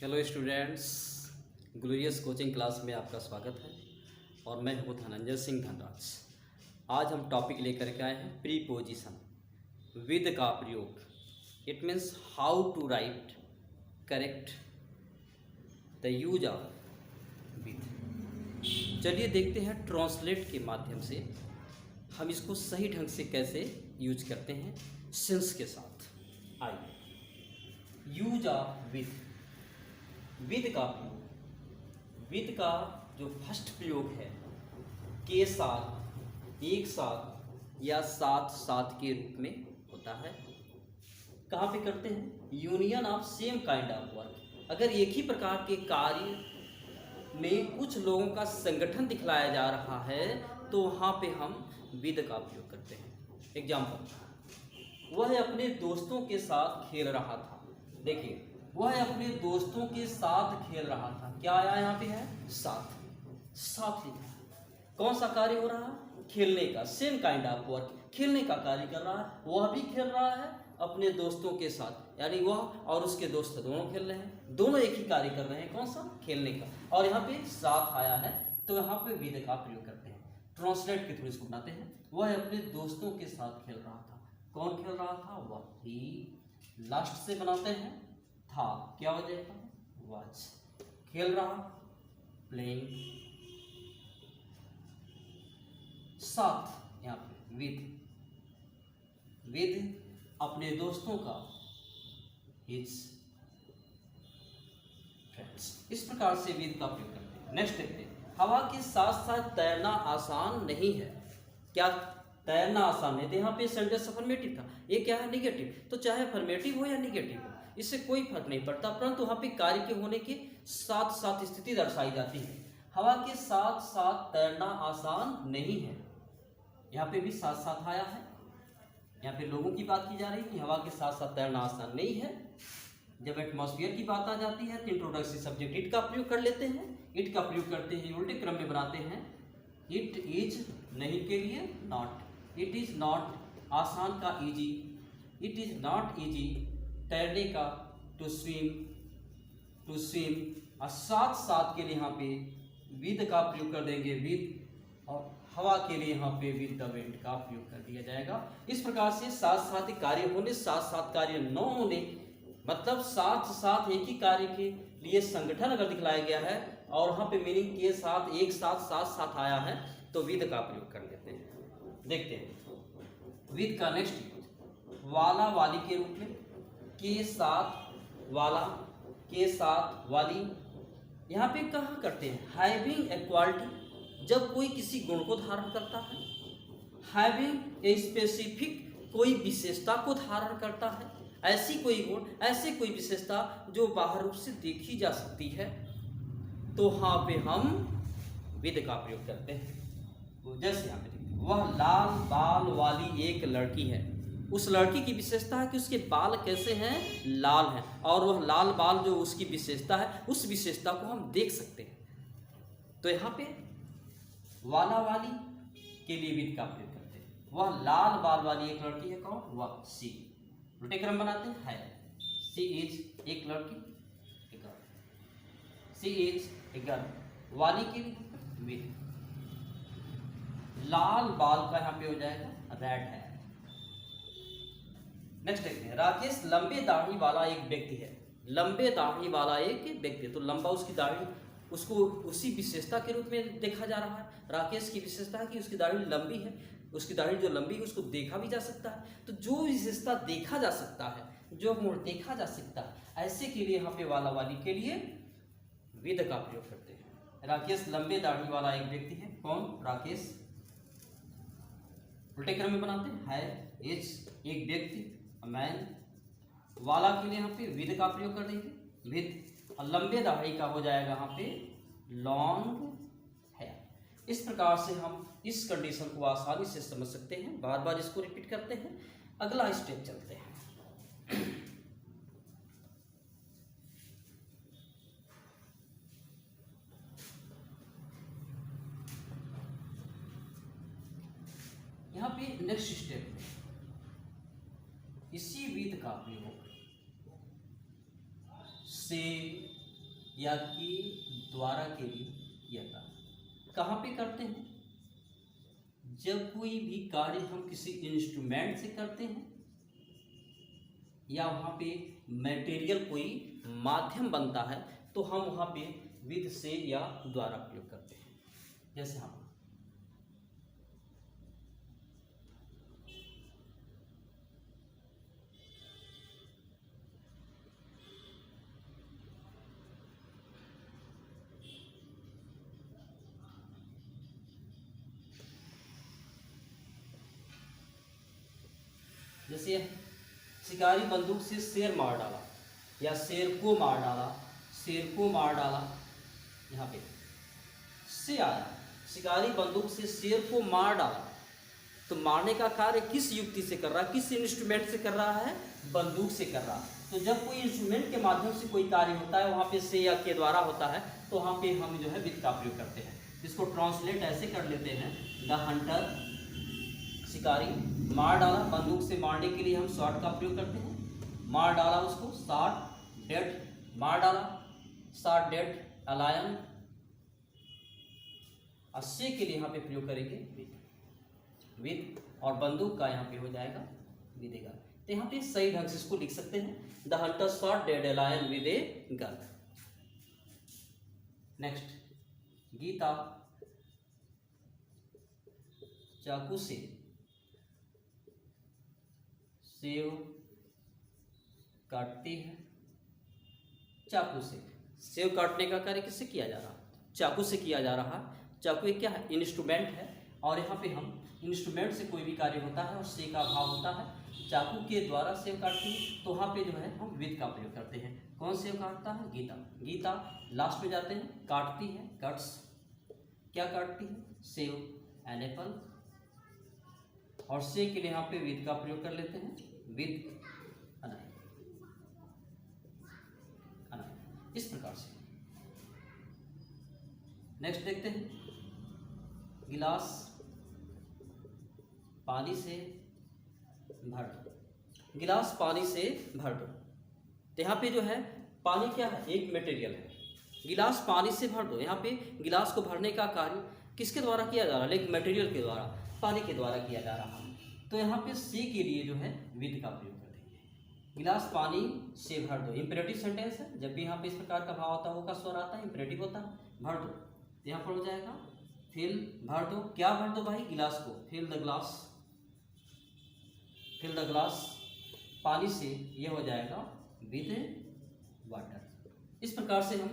Hello students, glorious coaching class में आपका स्वागत है और मैं हूँ धनंजय सिंह धनराज। आज हम टॉपिक लेकर के आए हैं प्रीपोजिशन, विद का प्रयोग। It means how to write correct the use of with. चलिए देखते हैं ट्रांसलेट के माध्यम से हम इसको सही ढंग से कैसे यूज करते हैं सिंस के साथ। आइए, यूज ऑफ विद। विद का प्रयोग, विद का जो फर्स्ट प्रयोग है के साथ, एक साथ या साथ साथ के रूप में होता है। कहाँ पे करते हैं? Union of same kind of work. अगर एक ही प्रकार के कार्य में कुछ लोगों का संगठन दिखलाया जा रहा है तो वहाँ पे हम विद का प्रयोग करते हैं। एग्जाम्पल, वह अपने दोस्तों के साथ खेल रहा था। देखिए, वह अपने दोस्तों के साथ खेल रहा था। क्या आया यहाँ पे है? साथ। साथ लिखा है। कौन सा कार्य हो रहा है? खेलने का। सेम काइंड ऑफ वर्क, खेलने का कार्य कर रहा है। वह भी खेल रहा है अपने दोस्तों के साथ, यानी वह और उसके दोस्त दोनों खेल रहे हैं, दोनों एक ही कार्य कर रहे हैं। कौन सा? खेलने का। और यहाँ पे साथ आया है तो यहाँ पे विद का प्रयोग करते हैं। ट्रांसलेट के थ्रू इसको बनाते हैं। वह अपने दोस्तों के साथ खेल रहा था। कौन खेल रहा था? वह। ही लास्ट से बनाते हैं था, क्या हो जाएगा? वाज। खेल रहा, प्लेइंग। साथ यहाँ पे विद, विद अपने दोस्तों का, हिज फ्रेंड्स। इस प्रकार से विद का प्रयोग करते हैं। नेक्स्ट देखते हैं, हवा के साथ साथ तैरना आसान नहीं है। क्या तैरना आसान है? तो यहाँ पे सेंटेंस अफर्मेटिव था, ये क्या है? निगेटिव। तो चाहे अफर्मेटिव हो या निगेटिव हो, इससे कोई फर्क नहीं पड़ता, परंतु वहाँ पे कार्य के होने के साथ साथ स्थिति दर्शाई जाती है। हवा के साथ साथ तैरना आसान नहीं है। यहाँ पे भी साथ साथ आया है। यहाँ पे लोगों की बात की जा रही है कि हवा के साथ साथ तैरना आसान नहीं है। जब एटमॉस्फेयर की बात आ जाती है तो इंट्रोडक्शन सब्जेक्ट इट का प्रयोग कर लेते हैं। इट का प्रयोग करते हैं, उल्टे क्रम में बनाते हैं। इट इज नहीं के लिए नॉट। इट इज नॉट आसान का easy. It is not easy तैरने का टू स्विम, टू स्विम। और साथ साथ के लिए यहाँ पे विद का प्रयोग कर देंगे, विद। और हवा के लिए यहाँ पे विद द विंड का प्रयोग कर दिया जाएगा। इस प्रकार से साथ साथ ही कार्य होने, साथ साथ कार्य न होने, मतलब साथ साथ एक ही कार्य के लिए संगठन अगर दिखलाया गया है और वहाँ पे मीनिंग के साथ, एक साथ, साथ साथ आया है तो विद का प्रयोग कर लेते हैं। देखते हैं विद का नेक्स्ट यूज, वाला वाली के रूप में। के साथ वाला, के साथ वाली। यहाँ पे कहाँ करते हैं? हैविंग ए क्वालिटी, जब कोई किसी गुण को धारण करता है। हैविंग ए स्पेसिफिक, कोई विशेषता को धारण करता है। ऐसी कोई गुण, ऐसी कोई विशेषता जो बाहर रूप से देखी जा सकती है, तो यहाँ पे हम विद का प्रयोग करते हैं। तो जैसे यहाँ पे देखते हैं, वह लाल बाल वाली एक लड़की है। उस लड़की की विशेषता है कि उसके बाल कैसे हैं? लाल हैं। और वह लाल बाल जो उसकी विशेषता है, उस विशेषता को हम देख सकते हैं। तो यहाँ पे वाला वाली के लिए विद का प्रयोग करते हैं। वह लाल बाल वाली एक लड़की है। कौन? वह। सी। उल्टे क्रम बनाते हैं, है। सी इज एक लड़की, एक गर्ल। सी इज एक गर्ल। वाली के लिए विद। लाल बाल का यहाँ पे हो जाएगा रेड है। नेक्स्ट देखते हैं, राकेश लंबे दाढ़ी वाला एक व्यक्ति है। लंबे दाढ़ी वाला एक व्यक्ति है, तो लंबा उसकी दाढ़ी, उसको उसी विशेषता के रूप में देखा जा रहा है। राकेश की विशेषता है कि उसकी दाढ़ी लंबी है। उसकी दाढ़ी जो लंबी है उसको देखा भी जा सकता है। तो जो विशेषता देखा जा सकता है, जो गुण देखा जा सकता है, ऐसे के लिए यहाँ पे वाला वाली के लिए विद का प्रयोग करते हैं। राकेश लंबे दाढ़ी वाला एक व्यक्ति है। कौन? राकेश। उल्टे क्रम में बनाते हैं, है, इज एक व्यक्ति, मैन। वाला के लिए यहाँ पे विद का प्रयोग कर देंगे, विद। और लंबे दाढ़ी का हो जाएगा यहाँ पे लॉन्ग हेयर। इस प्रकार से हम इस कंडीशन को आसानी से समझ सकते हैं। बार बार इसको रिपीट करते हैं। अगला स्टेप चलते हैं। यहाँ पे नेक्स्ट स्टेप में इसी विद का प्रयोग से या के द्वारा के लिए किया जाता है। कहाँ पे करते हैं? जब कोई भी कार्य हम किसी इंस्ट्रूमेंट से करते हैं या वहाँ पे मटेरियल कोई माध्यम बनता है तो हम वहाँ पे विद से या द्वारा प्रयोग करते हैं। जैसे हम जैसे शिकारी बंदूक से शेर मार डाला या शेर को मार डाला, शेर को मार डाला, यहाँ पे से आया। शिकारी बंदूक से शेर को मार डाला, तो मारने का कार्य किस युक्ति से कर रहा है, किस इंस्ट्रूमेंट से कर रहा है? बंदूक से कर रहा है। तो जब कोई इंस्ट्रूमेंट के माध्यम से कोई कार्य होता है वहाँ पे से या के द्वारा होता है, तो वहाँ पे हम जो है विद का प्रयोग करते हैं। इसको ट्रांसलेट ऐसे कर लेते हैं, द हंटर, शिकारी, मार डाला, बंदूक से मारने के लिए हम शॉट का प्रयोग करते हैं, मार डाला उसको, शॉट, डेड, मार डाला, शॉट, डेड, अ लायन। अस्से के लिए यहाँ पे प्रयोग करेंगे विद, और बंदूक का यहाँ पे हो जाएगा विदेगा। तो यहाँ पे सही ढंग से इसको लिख सकते हैं, the hunter shot dead a lion with a gun. Next, Gita चाकू से सेव काटती है। चाकू से सेव काटने का कार्य किससे किया जा रहा है? चाकू से किया जा रहा है। चाकू एक क्या है? इंस्ट्रूमेंट है, और यहाँ पे हम इंस्ट्रूमेंट से कोई भी कार्य होता है और से का भाव होता है। चाकू के द्वारा सेव काटती है, तो वहाँ पे जो है हम विद का प्रयोग करते हैं। कौन सेव काटता है? गीता। गीता लास्ट में जाते हैं, काटती है, कट्स। क्या काटती है? सेव, एन एप्पल। और से के लिए यहाँ पे विद का प्रयोग कर लेते हैं, विद अनाय। इस प्रकार से। नेक्स्ट देखते हैं, गिलास पानी से भर दो। गिलास पानी से भर दो, तो यहाँ पे जो है पानी क्या है? एक मटेरियल है। गिलास पानी से भर दो, यहाँ पे गिलास को भरने का कार्य किसके द्वारा किया जा रहा है? एक मटेरियल के द्वारा, पानी के द्वारा किया जा रहा है। तो यहाँ पे से के लिए जो है विद का प्रयोग कर देंगे। गिलास पानी से भर दो, इंपेरेटिव सेंटेंस है। जब भी यहाँ पे इस प्रकार का भाव होता है, वो का स्वर आता है, इंपेरेटिव होता है। भर दो, यहाँ पर हो जाएगा फिल, भर दो। क्या भर दो भाई? गिलास को। Fill the glass, fill the glass पानी से, ये हो जाएगा विद वाटर। इस प्रकार से हम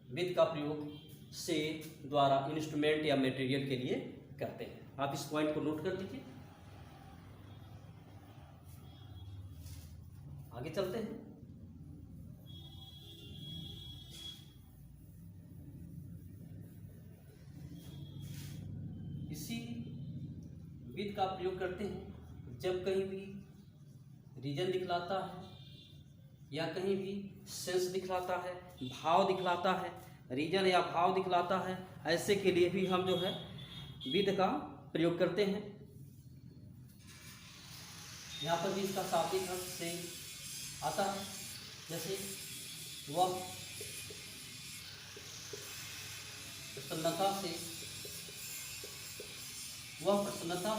विद का प्रयोग से द्वारा इंस्ट्रूमेंट या मटेरियल के लिए करते हैं। आप इस पॉइंट को नोट कर लीजिए। आगे चलते हैं। इसी विद का प्रयोग करते हैं जब कहीं भी रीजन दिखलाता है या कहीं भी सेंस दिखलाता है, भाव दिखलाता है, रीजन या भाव दिखलाता है, ऐसे के लिए भी हम जो है विद का प्रयोग करते हैं। यहाँ पर भी इसका शाब्दिक अर्थ से आता है। जैसे वह प्रसन्नता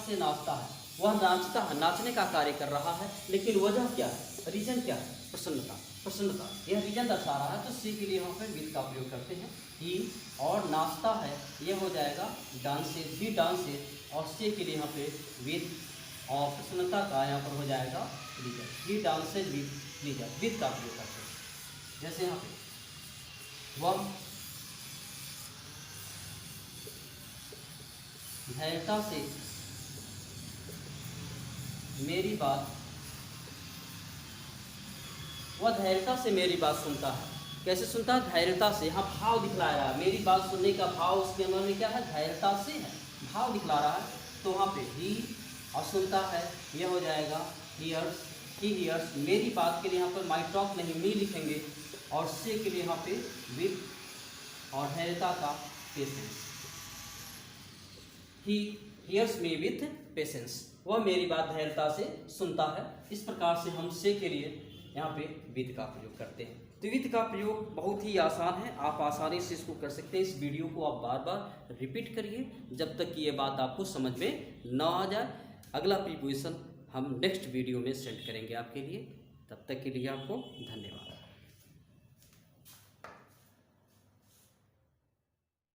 से नाचता है। वह नाचता है, नाचने का कार्य कर रहा है, लेकिन वजह क्या है? रीजन क्या है? प्रसन्नता। प्रसन्नता यह रीजन दर्शा रहा है, तो सी के लिए हम फिर विद का प्रयोग करते हैं। ही, और नाचता है, यह हो जाएगा डांसेज, ही डांसेज। और से के लिए यहाँ पे विद, और प्रसन्नता का यहाँ पर हो जाएगा reason. He dances with reason, with का प्रयोग करते हैं। जैसे यहाँ पे वह धैर्यता से मेरी बात, वह धैर्यता से मेरी बात सुनता है। कैसे सुनता है? धैर्यता से। यहाँ भाव दिखला रहा है, मेरी बात सुनने का भाव उसके मन में क्या है? धैर्यता से है, भाव दिखला रहा है। तो वहाँ पे ही और सुनता है, यह हो जाएगा हियर्स, ही हियर्स। मेरी बात के लिए यहाँ पर माई टॉक नहीं, मी लिखेंगे। और से के लिए यहाँ पे विद, और धैर्यता का patience. He hears me with patience, वह मेरी बात धैर्यता से सुनता है। इस प्रकार से हम से के लिए यहाँ पे विद का प्रयोग करते हैं। तो विद का प्रयोग बहुत ही आसान है, आप आसानी से इसको कर सकते हैं। इस वीडियो को आप बार बार रिपीट करिए जब तक कि ये बात आपको समझ में ना आ जाए। अगला प्रीपोजिशन हम नेक्स्ट वीडियो में सेंड करेंगे आपके लिए। तब तक के लिए आपको धन्यवाद।